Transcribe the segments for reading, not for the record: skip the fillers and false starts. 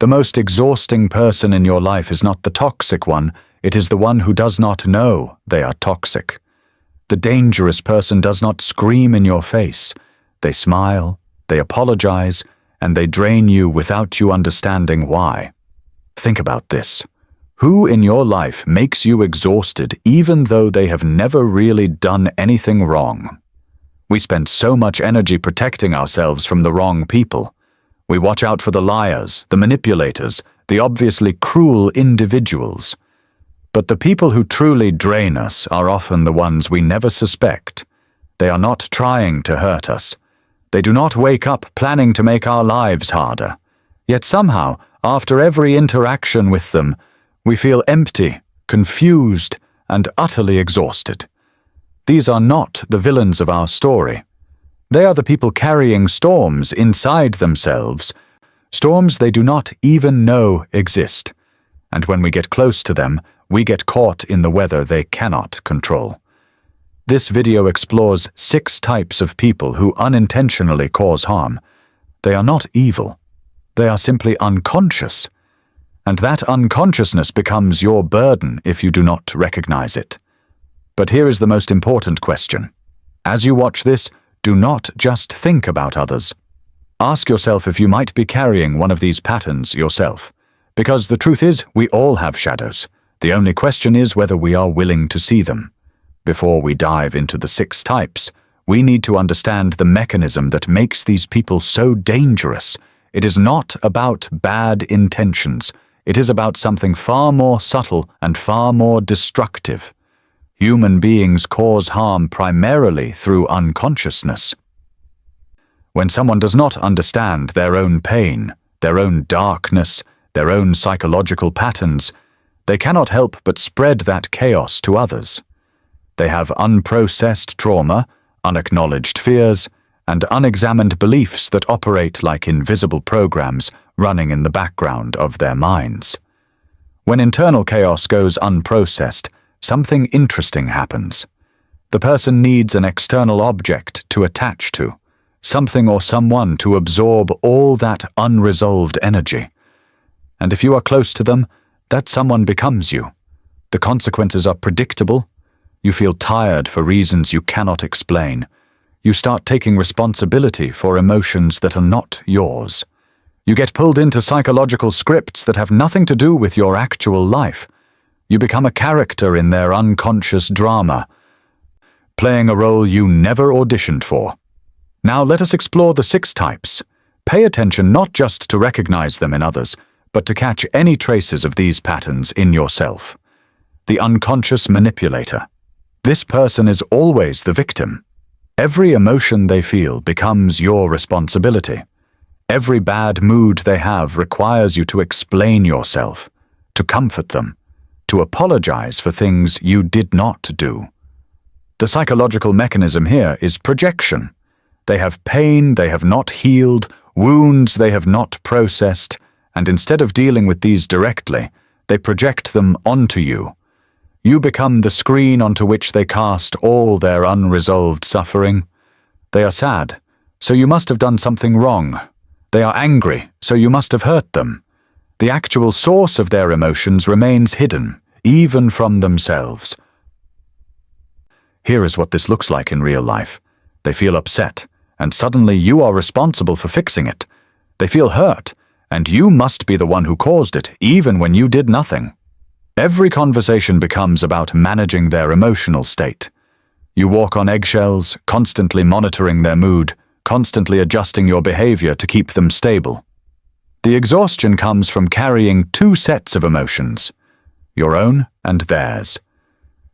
The most exhausting person in your life is not the toxic one, it is the one who does not know they are toxic. The dangerous person does not scream in your face. They smile, they apologize, and they drain you without you understanding why. Think about this. Who in your life makes you exhausted even though they have never really done anything wrong? We spend so much energy protecting ourselves from the wrong people. We watch out for the liars, the manipulators, the obviously cruel individuals. But the people who truly drain us are often the ones we never suspect. They are not trying to hurt us. They do not wake up planning to make our lives harder. Yet somehow, after every interaction with them, we feel empty, confused, and utterly exhausted. These are not the villains of our story. They are the people carrying storms inside themselves, storms they do not even know exist. And when we get close to them, we get caught in the weather they cannot control. This video explores 6 types of people who unintentionally cause harm. They are not evil. They are simply unconscious. And that unconsciousness becomes your burden if you do not recognize it. But here is the most important question. As you watch this, do not just think about others. Ask yourself if you might be carrying one of these patterns yourself. Because the truth is, we all have shadows. The only question is whether we are willing to see them. Before we dive into the 6 types, we need to understand the mechanism that makes these people so dangerous. It is not about bad intentions. It is about something far more subtle and far more destructive. Human beings cause harm primarily through unconsciousness. When someone does not understand their own pain, their own darkness, their own psychological patterns, they cannot help but spread that chaos to others. They have unprocessed trauma, unacknowledged fears, and unexamined beliefs that operate like invisible programs running in the background of their minds. When internal chaos goes unprocessed, something interesting happens. The person needs an external object to attach to, something or someone to absorb all that unresolved energy. And if you are close to them, that someone becomes you. The consequences are predictable. You feel tired for reasons you cannot explain. You start taking responsibility for emotions that are not yours. You get pulled into psychological scripts that have nothing to do with your actual life. You become a character in their unconscious drama, playing a role you never auditioned for. Now let us explore the 6 types. Pay attention not just to recognize them in others, but to catch any traces of these patterns in yourself. The unconscious manipulator. This person is always the victim. Every emotion they feel becomes your responsibility. Every bad mood they have requires you to explain yourself, to comfort them, to apologize for things you did not do. The psychological mechanism here is projection. They have pain they have not healed, wounds they have not processed, and instead of dealing with these directly, they project them onto you. You become the screen onto which they cast all their unresolved suffering. They are sad, so you must have done something wrong. They are angry, so you must have hurt them. The actual source of their emotions remains hidden, even from themselves. Here is what this looks like in real life. They feel upset, and suddenly you are responsible for fixing it. They feel hurt, and you must be the one who caused it, even when you did nothing. Every conversation becomes about managing their emotional state. You walk on eggshells, constantly monitoring their mood, constantly adjusting your behavior to keep them stable. The exhaustion comes from carrying 2 sets of emotions, your own and theirs.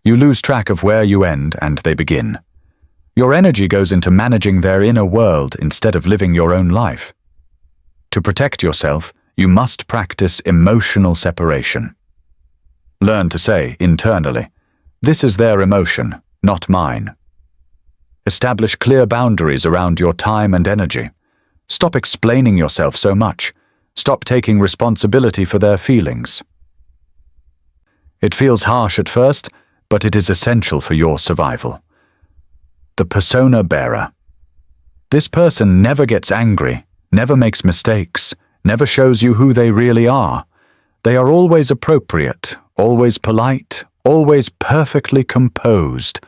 You lose track of where you end and they begin. Your energy goes into managing their inner world instead of living your own life. To protect yourself, you must practice emotional separation. Learn to say internally, "This is their emotion, not mine." Establish clear boundaries around your time and energy. Stop explaining yourself so much. Stop taking responsibility for their feelings. It feels harsh at first, but it is essential for your survival. The persona bearer. This person never gets angry, never makes mistakes, never shows you who they really are. They are always appropriate, always polite, always perfectly composed.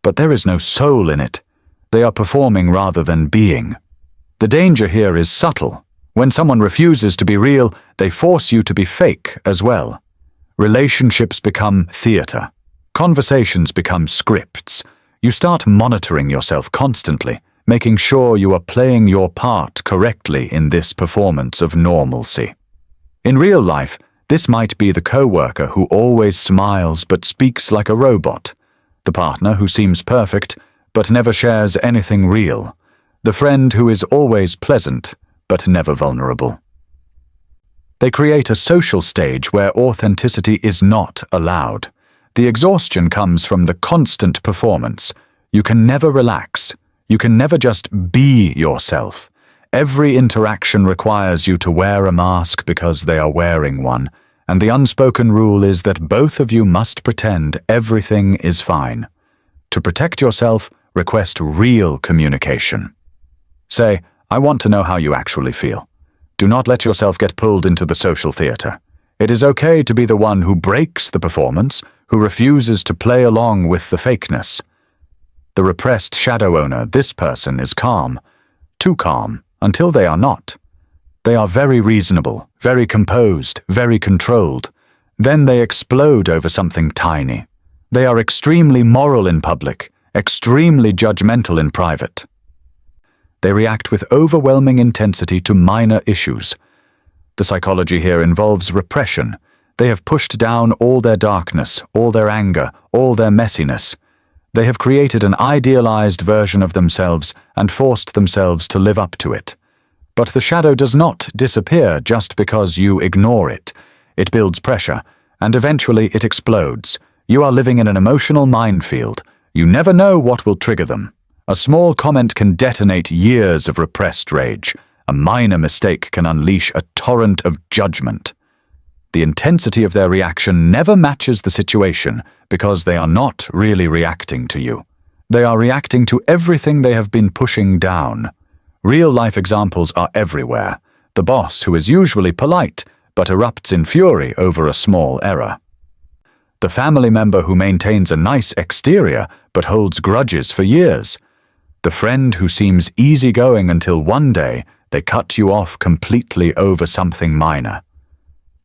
But there is no soul in it. They are performing rather than being. The danger here is subtle. When someone refuses to be real, they force you to be fake as well. Relationships become theater. Conversations become scripts. You start monitoring yourself constantly, making sure you are playing your part correctly in this performance of normalcy. In real life, this might be the coworker who always smiles but speaks like a robot, the partner who seems perfect but never shares anything real, the friend who is always pleasant but never vulnerable. They create a social stage where authenticity is not allowed. The exhaustion comes from the constant performance. You can never relax. You can never just be yourself. Every interaction requires you to wear a mask because they are wearing one, and the unspoken rule is that both of you must pretend everything is fine. To protect yourself, request real communication. Say, "I want to know how you actually feel." Do not let yourself get pulled into the social theater. It is okay to be the one who breaks the performance, who refuses to play along with the fakeness. The repressed shadow owner, this person is calm, too calm, until they are not. They are very reasonable, very composed, very controlled. Then they explode over something tiny. They are extremely moral in public, extremely judgmental in private. They react with overwhelming intensity to minor issues. The psychology here involves repression. They have pushed down all their darkness, all their anger, all their messiness. They have created an idealized version of themselves and forced themselves to live up to it. But the shadow does not disappear just because you ignore it. It builds pressure, and eventually it explodes. You are living in an emotional minefield. You never know what will trigger them. A small comment can detonate years of repressed rage. A minor mistake can unleash a torrent of judgment. The intensity of their reaction never matches the situation because they are not really reacting to you. They are reacting to everything they have been pushing down. Real-life examples are everywhere. The boss who is usually polite but erupts in fury over a small error. The family member who maintains a nice exterior but holds grudges for years. The friend who seems easygoing until one day they cut you off completely over something minor.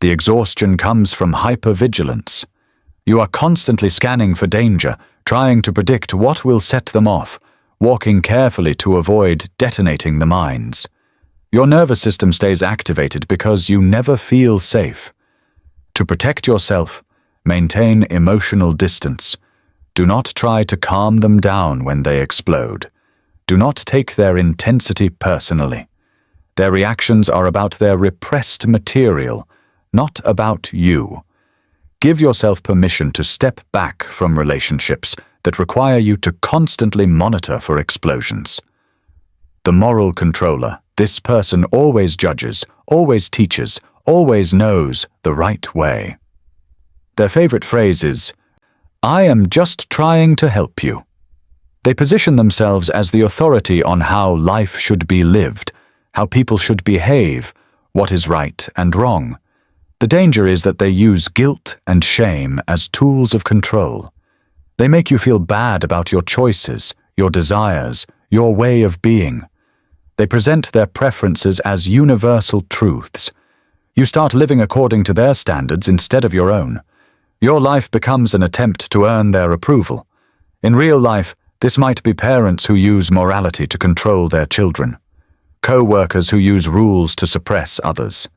The exhaustion comes from hypervigilance. You are constantly scanning for danger, trying to predict what will set them off, walking carefully to avoid detonating the mines. Your nervous system stays activated because you never feel safe. To protect yourself, maintain emotional distance. Do not try to calm them down when they explode. Do not take their intensity personally. Their reactions are about their repressed material, not about you. Give yourself permission to step back from relationships that require you to constantly monitor for explosions. The moral controller, this person always judges, always teaches, always knows the right way. Their favorite phrase is, "I am just trying to help you." They position themselves as the authority on how life should be lived, how people should behave, what is right and wrong. The danger is that they use guilt and shame as tools of control. They make you feel bad about your choices, your desires, your way of being. They present their preferences as universal truths. You start living according to their standards instead of your own. Your life becomes an attempt to earn their approval. In real life, this might be parents who use morality to control their children, co-workers who use rules to suppress others,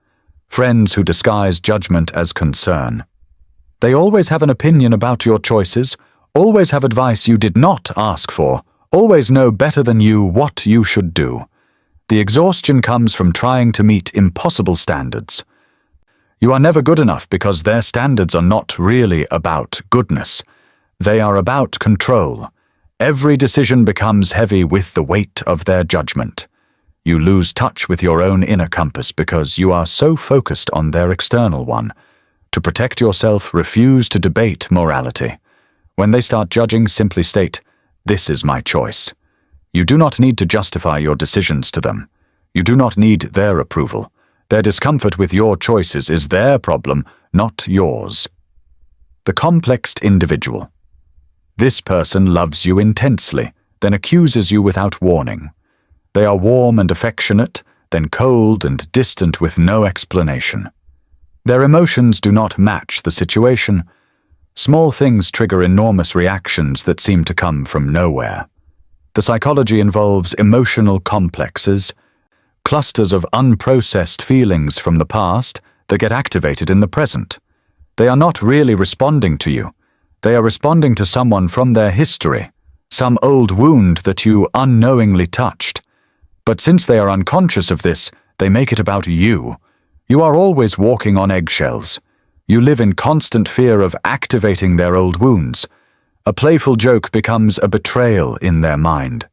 friends who disguise judgment as concern. They always have an opinion about your choices, always have advice you did not ask for, always know better than you what you should do. The exhaustion comes from trying to meet impossible standards. You are never good enough because their standards are not really about goodness. They are about control. Every decision becomes heavy with the weight of their judgment. You lose touch with your own inner compass because you are so focused on their external one. To protect yourself, refuse to debate morality. When they start judging, simply state, "This is my choice." You do not need to justify your decisions to them. You do not need their approval. Their discomfort with your choices is their problem, not yours. The complexed individual. This person loves you intensely, then accuses you without warning. They are warm and affectionate, then cold and distant with no explanation. Their emotions do not match the situation. Small things trigger enormous reactions that seem to come from nowhere. The psychology involves emotional complexes, clusters of unprocessed feelings from the past that get activated in the present. They are not really responding to you. They are responding to someone from their history, some old wound that you unknowingly touched. But since they are unconscious of this, they make it about you. You are always walking on eggshells. You live in constant fear of activating their old wounds. A playful joke becomes a betrayal in their mind.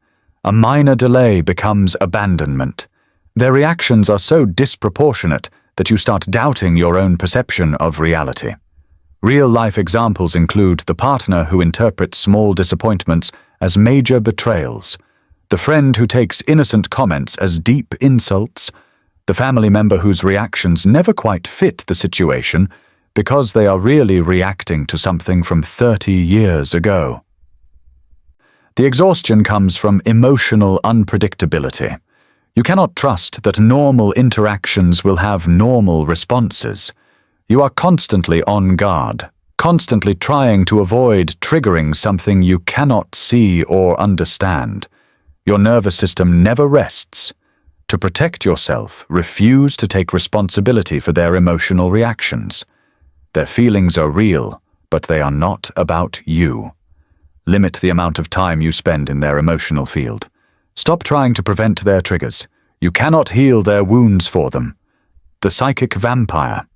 A minor delay becomes abandonment. Their reactions are so disproportionate that you start doubting your own perception of reality. Real-life examples include the partner who interprets small disappointments as major betrayals, the friend who takes innocent comments as deep insults, the family member whose reactions never quite fit the situation because they are really reacting to something from 30 years ago. The exhaustion comes from emotional unpredictability. You cannot trust that normal interactions will have normal responses. You are constantly on guard, constantly trying to avoid triggering something you cannot see or understand. Your nervous system never rests. To protect yourself, refuse to take responsibility for their emotional reactions. Their feelings are real, but they are not about you. Limit the amount of time you spend in their emotional field. Stop trying to prevent their triggers. You cannot heal their wounds for them. The psychic vampire.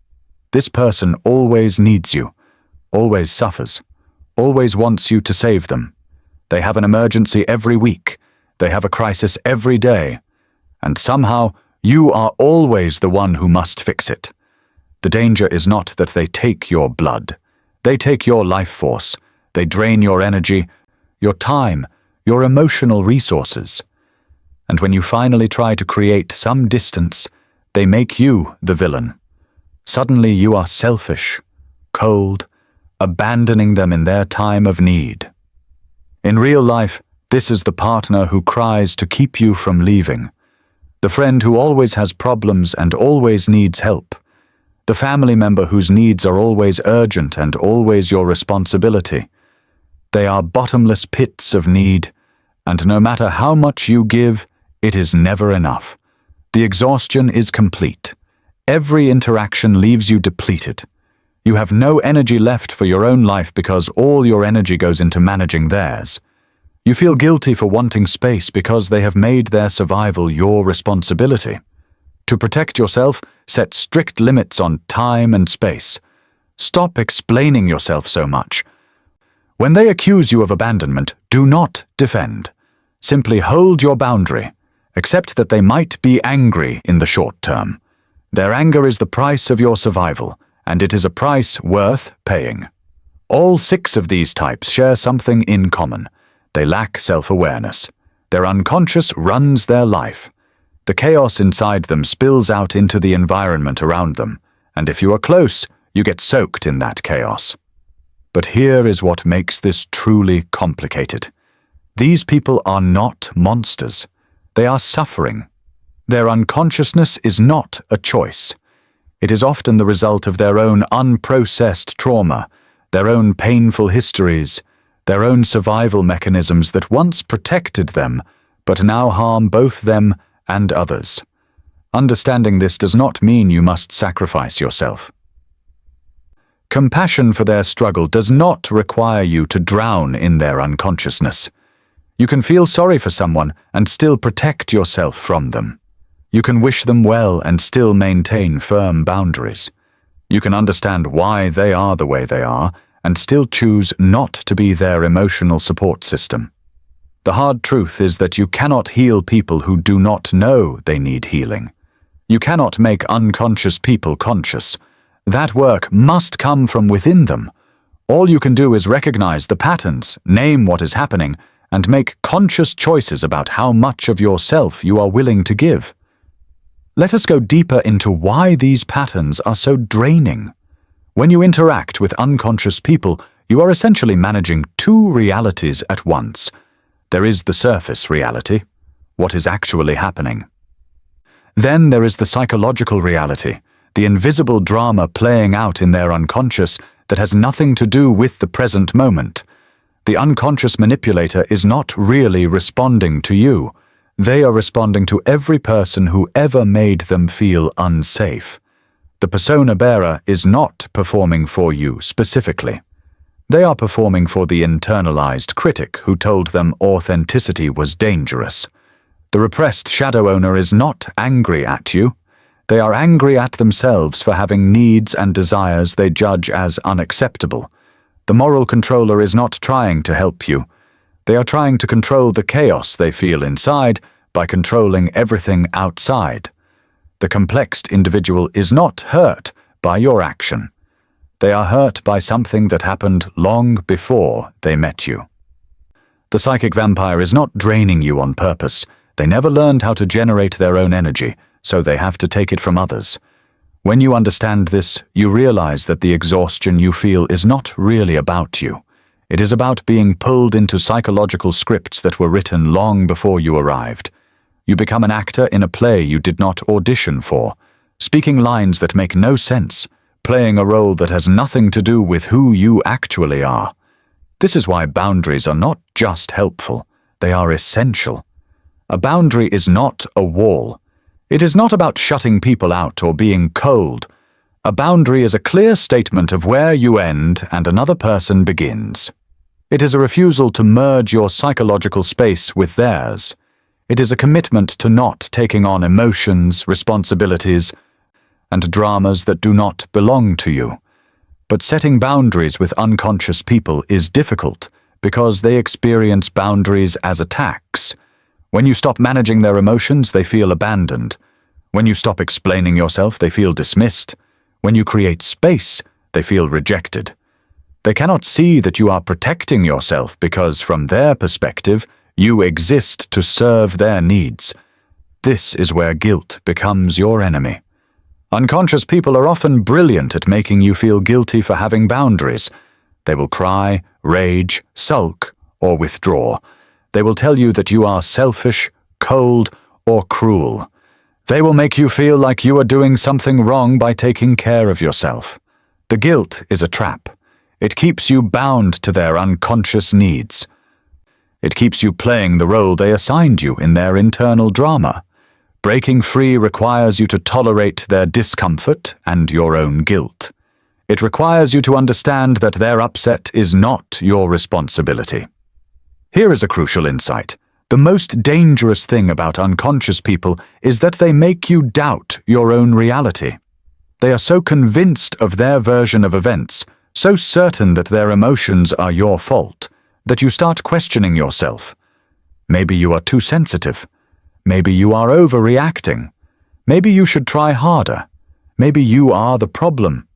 This person always needs you, always suffers, always wants you to save them. They have an emergency every week. They have a crisis every day. And somehow, you are always the one who must fix it. The danger is not that they take your blood. They take your life force. They drain your energy, your time, your emotional resources. And when you finally try to create some distance, they make you the villain. Suddenly you are selfish, cold, abandoning them in their time of need. In real life, this is the partner who cries to keep you from leaving. The friend who always has problems and always needs help. The family member whose needs are always urgent and always your responsibility. They are bottomless pits of need, and no matter how much you give, it is never enough. The exhaustion is complete. Every interaction leaves you depleted. You have no energy left for your own life because all your energy goes into managing theirs. You feel guilty for wanting space because they have made their survival your responsibility. To protect yourself, set strict limits on time and space. Stop explaining yourself so much. When they accuse you of abandonment, do not defend. Simply hold your boundary. Accept that they might be angry in the short term. Their anger is the price of your survival, and it is a price worth paying. All 6 of these types share something in common. They lack self-awareness. Their unconscious runs their life. The chaos inside them spills out into the environment around them, and if you are close, you get soaked in that chaos. But here is what makes this truly complicated. These people are not monsters. They are suffering. Their unconsciousness is not a choice. It is often the result of their own unprocessed trauma, their own painful histories, their own survival mechanisms that once protected them, but now harm both them and others. Understanding this does not mean you must sacrifice yourself. Compassion for their struggle does not require you to drown in their unconsciousness. You can feel sorry for someone and still protect yourself from them. You can wish them well and still maintain firm boundaries. You can understand why they are the way they are and still choose not to be their emotional support system. The hard truth is that you cannot heal people who do not know they need healing. You cannot make unconscious people conscious. That work must come from within them. All you can do is recognize the patterns, name what is happening, and make conscious choices about how much of yourself you are willing to give. Let us go deeper into why these patterns are so draining. When you interact with unconscious people, you are essentially managing two realities at once. There is the surface reality, what is actually happening. Then there is the psychological reality, the invisible drama playing out in their unconscious that has nothing to do with the present moment. The unconscious manipulator is not really responding to you. They are responding to every person who ever made them feel unsafe. The persona bearer is not performing for you specifically. They are performing for the internalized critic who told them authenticity was dangerous. The repressed shadow owner is not angry at you. They are angry at themselves for having needs and desires they judge as unacceptable. The moral controller is not trying to help you. They are trying to control the chaos they feel inside by controlling everything outside. The complex individual is not hurt by your action. They are hurt by something that happened long before they met you. The psychic vampire is not draining you on purpose. They never learned how to generate their own energy, so they have to take it from others. When you understand this, you realize that the exhaustion you feel is not really about you. It is about being pulled into psychological scripts that were written long before you arrived. You become an actor in a play you did not audition for, speaking lines that make no sense, playing a role that has nothing to do with who you actually are. This is why boundaries are not just helpful, they are essential. A boundary is not a wall. It is not about shutting people out or being cold. A boundary is a clear statement of where you end and another person begins. It is a refusal to merge your psychological space with theirs. It is a commitment to not taking on emotions, responsibilities, and dramas that do not belong to you. But setting boundaries with unconscious people is difficult because they experience boundaries as attacks. When you stop managing their emotions, they feel abandoned. When you stop explaining yourself, they feel dismissed. When you create space, they feel rejected. They cannot see that you are protecting yourself because, from their perspective, you exist to serve their needs. This is where guilt becomes your enemy. Unconscious people are often brilliant at making you feel guilty for having boundaries. They will cry, rage, sulk, or withdraw. They will tell you that you are selfish, cold, or cruel. They will make you feel like you are doing something wrong by taking care of yourself. The guilt is a trap. It keeps you bound to their unconscious needs. It keeps you playing the role they assigned you in their internal drama. Breaking free requires you to tolerate their discomfort and your own guilt. It requires you to understand that their upset is not your responsibility. Here is a crucial insight. The most dangerous thing about unconscious people is that they make you doubt your own reality. They are so convinced of their version of events, so certain that their emotions are your fault, that you start questioning yourself. Maybe you are too sensitive. Maybe you are overreacting. Maybe you should try harder. Maybe you are the problem.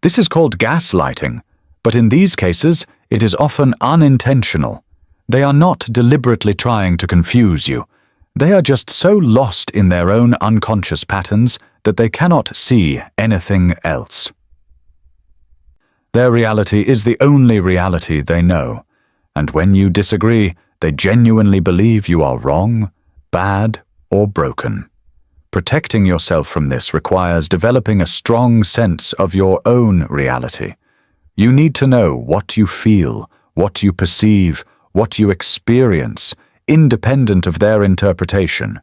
This is called gaslighting, but in these cases, it is often unintentional. They are not deliberately trying to confuse you. They are just so lost in their own unconscious patterns that they cannot see anything else. Their reality is the only reality they know, and when you disagree, they genuinely believe you are wrong, bad, or broken. Protecting yourself from this requires developing a strong sense of your own reality. You need to know what you feel, what you perceive, what you experience, independent of their interpretation.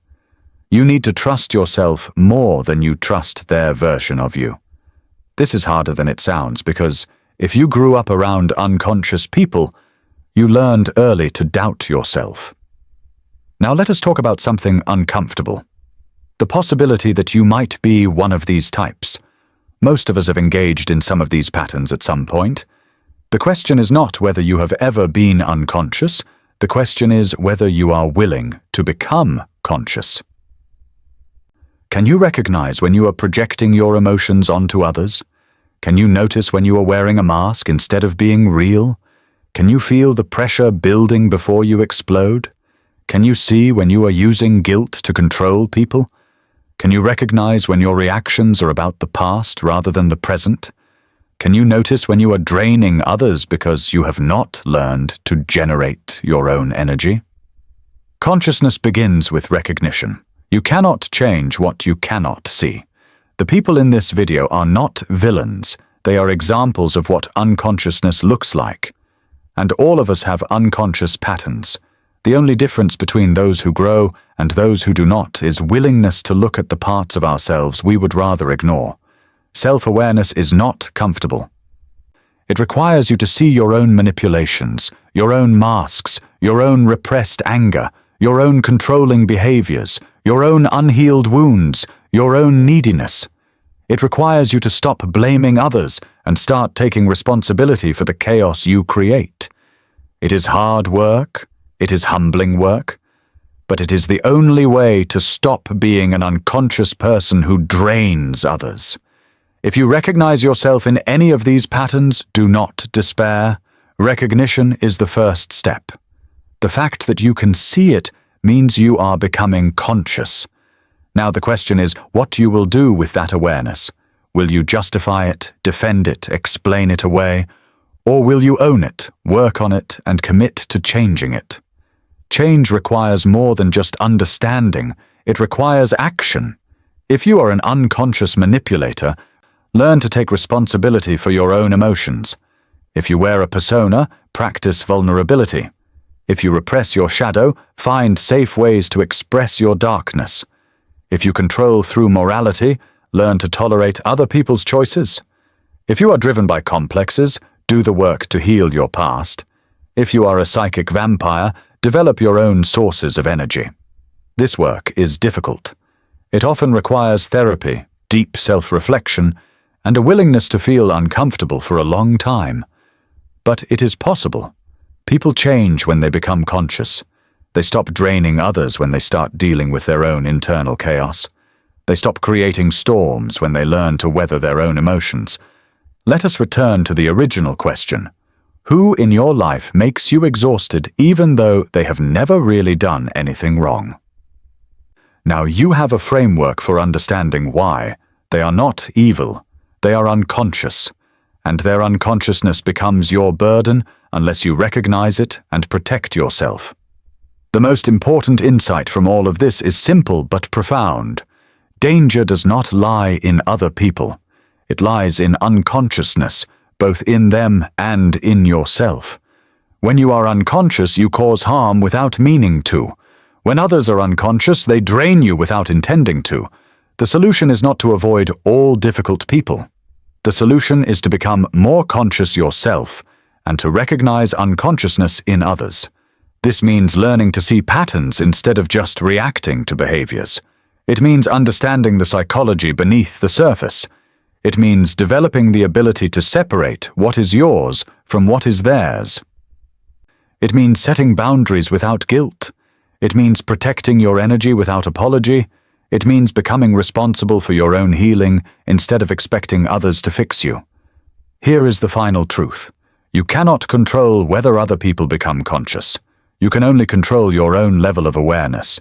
You need to trust yourself more than you trust their version of you. This is harder than it sounds because if you grew up around unconscious people, you learned early to doubt yourself. Now let us talk about something uncomfortable. The possibility that you might be one of these types. Most of us have engaged in some of these patterns at some point. The question is not whether you have ever been unconscious. The question is whether you are willing to become conscious. Can you recognize when you are projecting your emotions onto others? Can you notice when you are wearing a mask instead of being real? Can you feel the pressure building before you explode? Can you see when you are using guilt to control people? Can you recognize when your reactions are about the past rather than the present? Can you notice when you are draining others because you have not learned to generate your own energy? Consciousness begins with recognition. You cannot change what you cannot see. The people in this video are not villains. They are examples of what unconsciousness looks like. And all of us have unconscious patterns. The only difference between those who grow and those who do not is willingness to look at the parts of ourselves we would rather ignore. Self-awareness is not comfortable. It requires you to see your own manipulations, your own masks, your own repressed anger, your own controlling behaviors, your own unhealed wounds, your own neediness. It requires you to stop blaming others and start taking responsibility for the chaos you create. It is hard work, it is humbling work, but it is the only way to stop being an unconscious person who drains others. If you recognize yourself in any of these patterns, do not despair. Recognition is the first step. The fact that you can see it means you are becoming conscious. Now the question is what you will do with that awareness. Will you justify it, defend it, explain it away, or will you own it, work on it, and commit to changing it? Change requires more than just understanding. It requires action. If you are an unconscious manipulator, learn to take responsibility for your own emotions. If you wear a persona, practice vulnerability. If you repress your shadow, find safe ways to express your darkness. If you control through morality, learn to tolerate other people's choices. If you are driven by complexes, do the work to heal your past. If you are a psychic vampire, develop your own sources of energy. This work is difficult. It often requires therapy, deep self-reflection, and a willingness to feel uncomfortable for a long time. But it is possible. People change when they become conscious. They stop draining others when they start dealing with their own internal chaos. They stop creating storms when they learn to weather their own emotions. Let us return to the original question. Who in your life makes you exhausted even though they have never really done anything wrong? Now you have a framework for understanding why. They are not evil. They are unconscious, and their unconsciousness becomes your burden unless you recognize it and protect yourself. The most important insight from all of this is simple but profound. Danger does not lie in other people. It lies in unconsciousness, both in them and in yourself. When you are unconscious, you cause harm without meaning to. When others are unconscious, they drain you without intending to. The solution is not to avoid all difficult people. The solution is to become more conscious yourself and to recognize unconsciousness in others. This means learning to see patterns instead of just reacting to behaviors. It means understanding the psychology beneath the surface. It means developing the ability to separate what is yours from what is theirs. It means setting boundaries without guilt. It means protecting your energy without apology. It means becoming responsible for your own healing instead of expecting others to fix you. Here is the final truth. You cannot control whether other people become conscious. You can only control your own level of awareness.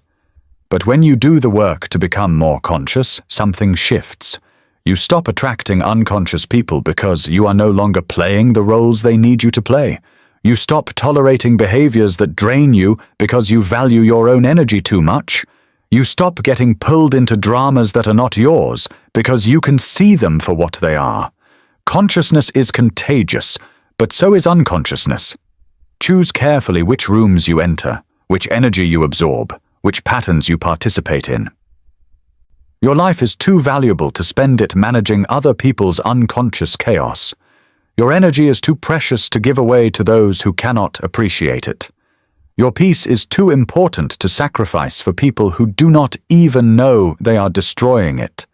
But when you do the work to become more conscious, something shifts. You stop attracting unconscious people because you are no longer playing the roles they need you to play. You stop tolerating behaviors that drain you because you value your own energy too much. You stop getting pulled into dramas that are not yours because you can see them for what they are. Consciousness is contagious, but so is unconsciousness. Choose carefully which rooms you enter, which energy you absorb, which patterns you participate in. Your life is too valuable to spend it managing other people's unconscious chaos. Your energy is too precious to give away to those who cannot appreciate it. Your peace is too important to sacrifice for people who do not even know they are destroying it.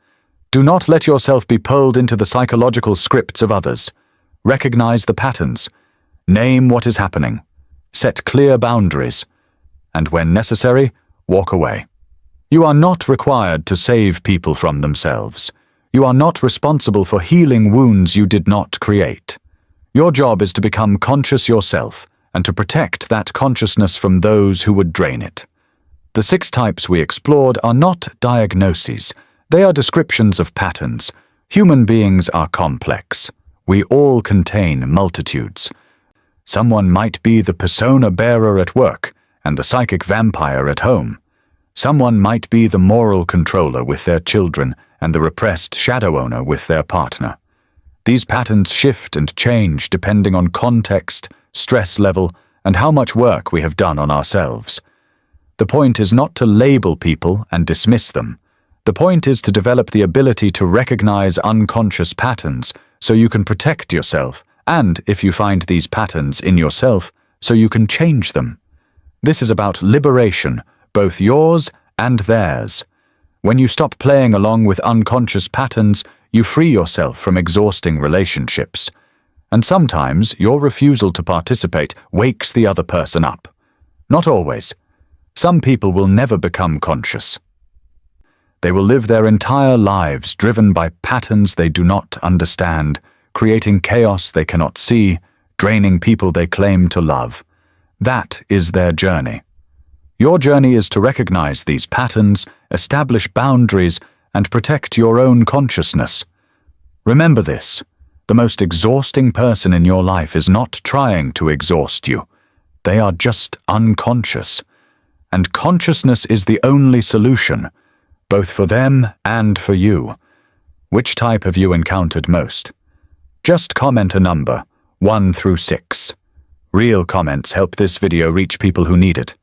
Do not let yourself be pulled into the psychological scripts of others. Recognize the patterns. Name what is happening. Set clear boundaries. And when necessary, walk away. You are not required to save people from themselves. You are not responsible for healing wounds you did not create. Your job is to become conscious yourself and to protect that consciousness from those who would drain it. The 6 types we explored are not diagnoses. They are descriptions of patterns. Human beings are complex. We all contain multitudes. Someone might be the persona bearer at work and the psychic vampire at home. Someone might be the moral controller with their children and the repressed shadow owner with their partner. These patterns shift and change depending on context, stress level, and how much work we have done on ourselves. The point is not to label people and dismiss them. The point is to develop the ability to recognize unconscious patterns so you can protect yourself, and, if you find these patterns in yourself, so you can change them. This is about liberation, both yours and theirs. When you stop playing along with unconscious patterns, you free yourself from exhausting relationships. And sometimes your refusal to participate wakes the other person up. Not always. Some people will never become conscious. They will live their entire lives driven by patterns they do not understand, creating chaos they cannot see, draining people they claim to love. That is their journey. Your journey is to recognize these patterns, establish boundaries, and protect your own consciousness. Remember this: the most exhausting person in your life is not trying to exhaust you. They are just unconscious. And consciousness is the only solution, both for them and for you. Which type have you encountered most? Just comment a number, 1 through 6. Real comments help this video reach people who need it.